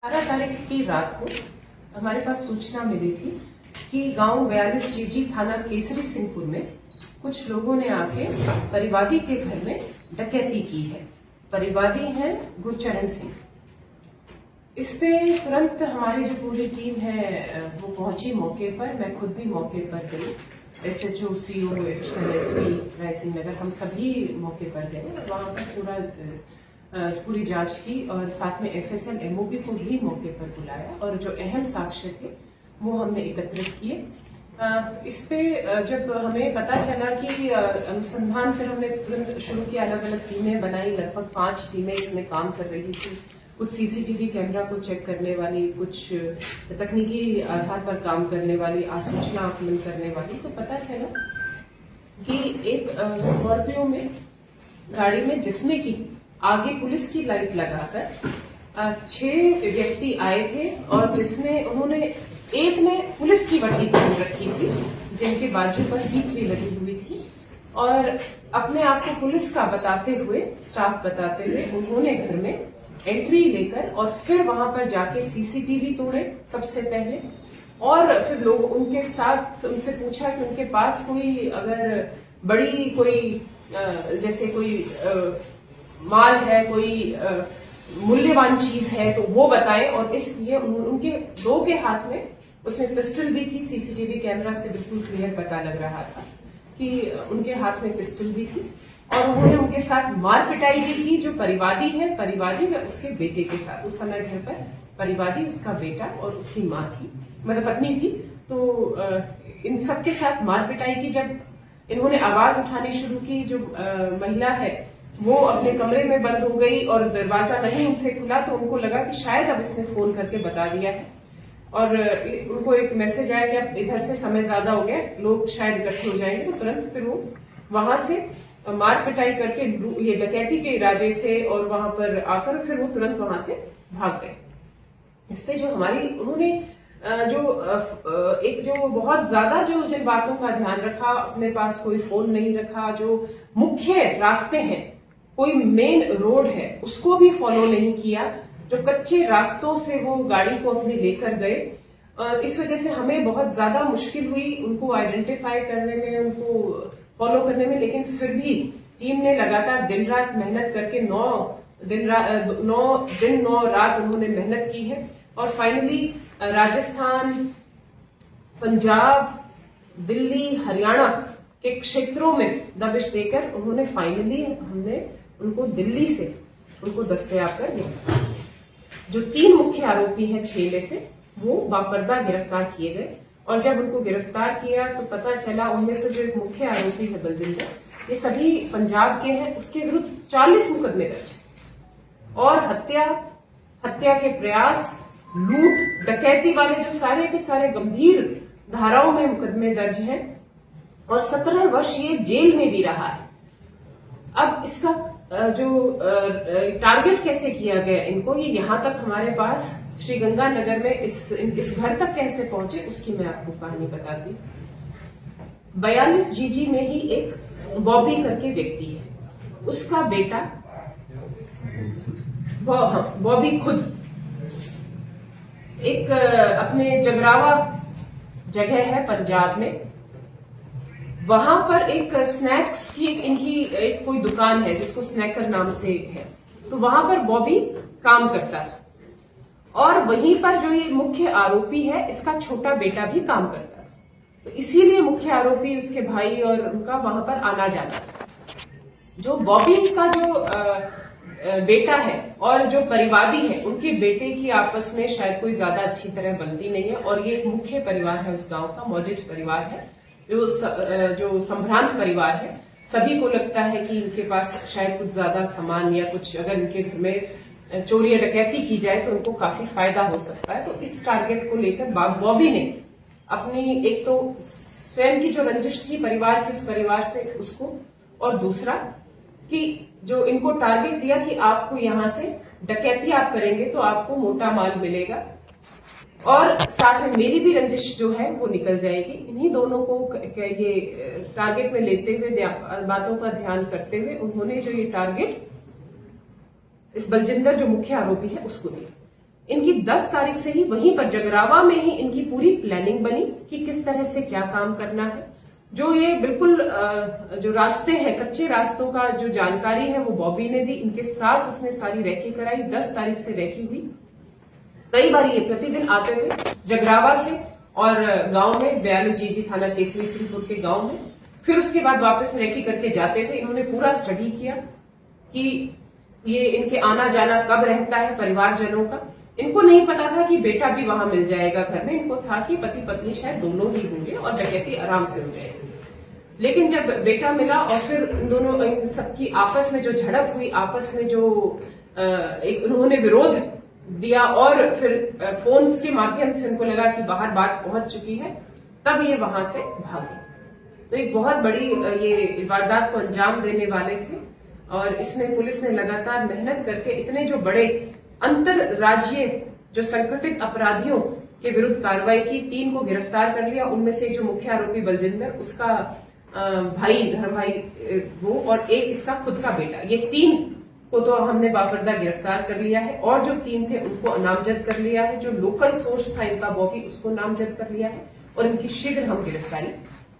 तारीख की रात को हमारे पास सूचना मिली थी कि गांव 42 जीजी थाना केसरी सिंहपुर में कुछ लोगों ने आके परिवादी के घर में डकैती की है। परिवादी हैं गुरचरण सिंह। इस पे तुरंत हमारी जो पूरी टीम है वो पहुंची मौके पर। मैं खुद भी मौके पर गई। SHO, CO, additional SP Raisingh Nagar, हम सभी मौके पर गए। वहां पर पूरी जांच की और साथ में FSL MOP को भी मौके पर बुलाया और जो अहम साक्ष्य थे वो हमने एकत्रित किए। इस पे जब हमें पता चला कि अनुसंधान, फिर हमने तुरंत शुरू किया। अलग अलग टीमें बनाई, लगभग 5 टीमें इसमें काम कर रही थी। कुछ CCTV कैमरा को चेक करने वाली, कुछ तकनीकी आधार पर काम करने वाली, आसूचना आकलन करने वाली। तो पता चला कि एक स्कॉर्पियो में गाड़ी में, जिसमें कि आगे पुलिस की लाइट लगाकर 6 व्यक्ति आए थे और जिसमें उन्होंने, एक ने पुलिस की वर्दी पहन रखी थी जिनके बाजू पर पीठ भी लगी हुई थी, और अपने आप को पुलिस का बताते हुए, स्टाफ बताते हुए उन्होंने घर में एंट्री लेकर और फिर वहां पर जाके CCTV तोड़े सबसे पहले। और फिर लोग उनके साथ, उनसे पूछा कि उनके पास कोई अगर बड़ी कोई जैसे कोई माल है, कोई मूल्यवान चीज है तो वो बताएं। और इसलिए उनके 2 के हाथ में, उसमें पिस्टल भी थी। CCTV कैमरा से बिल्कुल क्लियर पता लग रहा था कि उनके हाथ में पिस्टल भी थी। और उन्होंने उनके साथ मार पिटाई भी की। जो परिवादी है, परिवादी व उसके बेटे के साथ, उस समय घर पर परिवादी, उसका बेटा और उसकी माँ थी, मतलब पत्नी थी। तो इन सबके साथ मार पिटाई की। जब इन्होंने आवाज उठानी शुरू की, जो महिला है वो अपने कमरे में बंद हो गई और दरवाजा नहीं उनसे खुला, तो उनको लगा कि शायद अब इसने फोन करके बता दिया है। और उनको एक मैसेज आया कि अब इधर से समय ज्यादा हो गया, लोग शायद इकट्ठे हो जाएंगे। तो तुरंत फिर वो वहां से मार पिटाई करके, ये डकैती के इरादे से, और वहां पर आकर फिर वो तुरंत वहां से भाग गए। इस पे जो हमारी, उन्होंने जो बहुत ज्यादा जो जिन बातों का ध्यान रखा, अपने पास कोई फोन नहीं रखा, जो मुख्य रास्ते हैं, कोई मेन रोड है उसको भी फॉलो नहीं किया, जो कच्चे रास्तों से वो गाड़ी को अपने लेकर गए। इस वजह से हमें बहुत ज्यादा मुश्किल हुई उनको आइडेंटिफाई करने में, उनको फॉलो करने में। लेकिन फिर भी टीम ने लगातार दिन रात मेहनत करके 9 दिन 9 रात उन्होंने मेहनत की है। और फाइनली राजस्थान, पंजाब, दिल्ली, हरियाणा के क्षेत्रों में दबिश देकर उन्होंने फाइनली, हमने उनको दिल्ली से उनको दस्तयाब कर लिया। जो 3 मुख्य आरोपी हैं 6 में से, वो बापर्दा गिरफ्तार किए गए। और जब उनको गिरफ्तार किया तो पता चला उनमें से जो एक मुख्य आरोपी है बलजिंदर, ये सभी पंजाब के हैं। उसके विरुद्ध 40 मुकदमे दर्ज है और हत्या के प्रयास, लूट, डकैती वाले जो सारे के सारे गंभीर धाराओं में मुकदमे दर्ज हैं। और 17 वर्ष ये जेल में भी रहा है। अब इसका जो टारगेट कैसे किया गया इनको, ये यहां तक हमारे पास श्रीगंगानगर में इस घर तक कैसे पहुंचे, उसकी मैं आपको कहानी बताती हूं। 42 जीजी में ही एक बॉबी करके व्यक्ति है, उसका बेटा बॉबी खुद एक अपने जगरावा जगह है पंजाब में, वहां पर एक स्नैक्स की इनकी एक कोई दुकान है जिसको स्नैकर नाम से है। तो वहां पर बॉबी काम करता है और वहीं पर जो ये मुख्य आरोपी है, इसका छोटा बेटा भी काम करता है। तो इसीलिए मुख्य आरोपी, उसके भाई और उनका वहां पर आना जाना था। जो बॉबी का जो बेटा है और जो परिवादी है, उनके बेटे की आपस में शायद कोई ज्यादा अच्छी तरह बनती नहीं है। और ये एक मुख्य परिवार है उस गांव का, मौजिज परिवार है, जो संभ्रांत परिवार है। सभी को लगता है कि इनके पास शायद कुछ ज्यादा सामान या कुछ, अगर इनके घर में चोरी या डकैती की जाए तो उनको काफी फायदा हो सकता है। तो इस टारगेट को लेकर बॉबी ने अपनी, एक तो स्वयं की जो रंजिश थी परिवार की, उस परिवार से उसको, और दूसरा कि जो इनको टारगेट दिया कि आपको यहां से डकैती आप करेंगे तो आपको मोटा माल मिलेगा, और साथ में मेरी भी रंजिश जो है वो निकल जाएगी। इन्हीं दोनों को ये टारगेट में लेते हुए, बातों का ध्यान करते हुए, उन्होंने जो ये टारगेट इस बलजिंदर जो मुख्य आरोपी है उसको दिया। इनकी 10 तारीख से ही वहीं पर जगरावा में ही इनकी पूरी प्लानिंग बनी कि किस तरह से क्या काम करना है। जो ये बिल्कुल जो रास्ते हैं, कच्चे रास्तों का जो जानकारी है वो बॉबी ने दी, इनके साथ उसने सारी रेकी कराई। 10 तारीख से रेकी हुई। कई बार ये प्रतिदिन आते थे जगरावा से और गांव में 42 जीजी थाना केसरी सिंहपुर के गांव में, फिर उसके बाद वापस रेकी करके जाते थे। इन्होंने पूरा स्टडी किया कि ये इनके आना जाना कब रहता है परिवारजनों का। इनको नहीं पता था कि बेटा भी वहां मिल जाएगा घर में, इनको था कि पति पत्नी शायद दोनों ही होंगे और डकैती आराम से हो जाएगी। लेकिन जब बेटा मिला और फिर इन दोनों सबकी आपस में जो झड़प हुई, आपस में जो एक उन्होंने विरोध दिया और फिर फोन के माध्यम से उनको लगा कि बाहर बात पहुंच चुकी है, तब ये वहां से भागे। तो एक बहुत बड़ी ये वारदात को अंजाम देने वाले थे और इसमें पुलिस ने लगातार मेहनत करके इतने जो बड़े अंतरराज्यीय जो संगठित अपराधियों के विरुद्ध कार्रवाई की। 3 को गिरफ्तार कर लिया। उनमें से जो मुख्य आरोपी बलजिंदर, उसका भाई, घर भाई वो, और एक इसका खुद का बेटा, ये 3 को तो हमने बापर्दा गिरफ्तार कर लिया है और जो 3 थे उनको नामजद कर लिया है। जो लोकल सोर्स था इनका बॉबी, उसको नामजद कर लिया है और इनकी शीघ्र हम गिरफ्तारी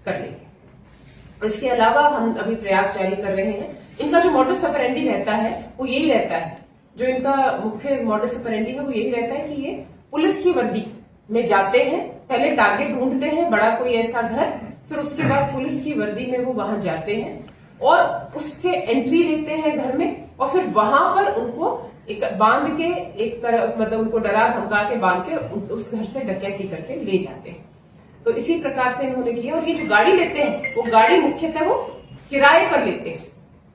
कर लेंगे। इसके अलावा हम अभी प्रयास जारी कर रहे हैं। इनका जो मॉडस ऑपरेंडी रहता है वो यही रहता है, जो इनका मुख्य मॉडस ऑपरेंडी है वो यही रहता है कि ये पुलिस की वर्दी में जाते हैं, पहले टारगेट ढूंढते हैं बड़ा कोई ऐसा घर, फिर उसके बाद पुलिस की वर्दी में वो वहां जाते हैं और उसके एंट्री लेते हैं घर में और फिर वहां पर उनको एक बांध के, एक तरह मतलब उनको डरा धमका के बांध के उस घर से डकैती करके ले जाते हैं। तो इसी प्रकार से इन्होंने किया। और ये जो गाड़ी लेते हैं वो गाड़ी मुख्यतः वो किराए पर लेते हैं,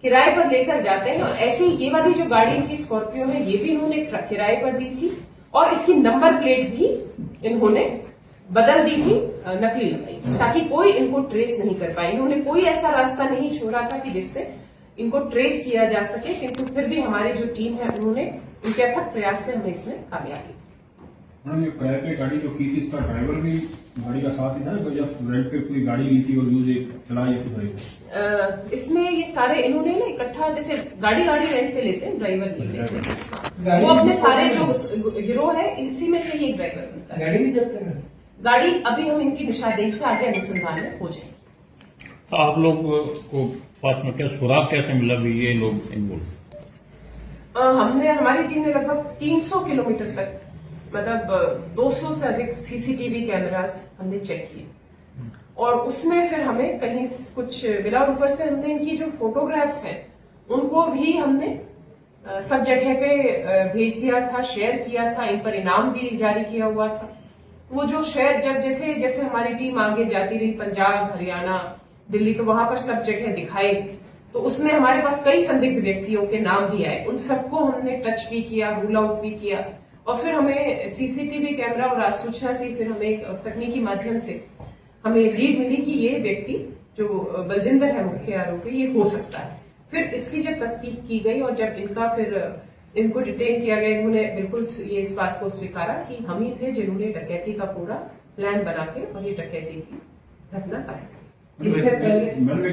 किराए पर लेकर जाते हैं। और ऐसे ही ये वाली जो गाड़ी इनकी स्कॉर्पियो है ये भी इन्होंने किराए पर दी थी और इसकी नंबर प्लेट भी इन्होंने बदल दी थी, नकली लगाई, ताकि कोई इनको ट्रेस नहीं कर पाए। इन्होंने कोई ऐसा रास्ता नहीं छोड़ा था कि जिससे इनको ट्रेस किया जा सके, किंतु फिर भी हमारी जो टीम है उन्होंने उनके अथक प्रयास से हमें इसमें कामयाबी। मैडम, ये किराए पे गाड़ी जो की थी इसका ड्राइवर भी गाड़ी का साथ ही था, जब रेंट पे पूरी गाड़ी ली थी और यूज चलाई है? इसमें ये सारे इन्होंने ना इकट्ठा, जैसे गाड़ी रेंट पे लेते हैं, ड्राइवर भी लेते हैं, वो अपने सारे जो गिरोह है इसी में से ही एक ड्राइवर बनता है। गाड़ी भी जब्त है? गाड़ी अभी हम इनकी निशादेही से आगे अनुसंधान में हो जाएंगे। आप लोग को पास में क्या सुराग कैसे मिला भी ये लोग इन्वॉल्व? हमने, हमारी टीम ने लगभग 300 किलोमीटर तक, मतलब 200 से अधिक सीसीटीवी कैमरास हमने चेक किए और उसमें फिर हमें कहीं कुछ मिला। ऊपर से हमने इनकी जो फोटोग्राफ्स हैं उनको भी हमने सब जगह पे भेज दिया था, शेयर किया था, इन पर इनाम भी जारी किया हुआ था। वो जो शेयर जब जैसे जैसे हमारी टीम आगे जाती रही, पंजाब, हरियाणा, दिल्ली, तो वहां पर सब जगह दिखाई, तो उसमें हमारे पास कई संदिग्ध व्यक्तियों के नाम भी आए। उन सबको हमने टच भी किया, रूल आउट भी किया और फिर हमें सीसीटीवी कैमरा और सूचना से फिर हमें एक तकनीकी माध्यम से हमें लीड मिली कि ये व्यक्ति जो बलजिंदर है मुख्य आरोपी, ये हो सकता है। फिर इसकी जब तस्दीक की गई और जब इनका फिर इनको डिटेन किया गया, इन्होंने बिल्कुल ये इस बात को स्वीकारा कि हम ही थे जिन्होंने डकैती का पूरा प्लान बना के और ये डकैती की घटना कराई। इससे पहले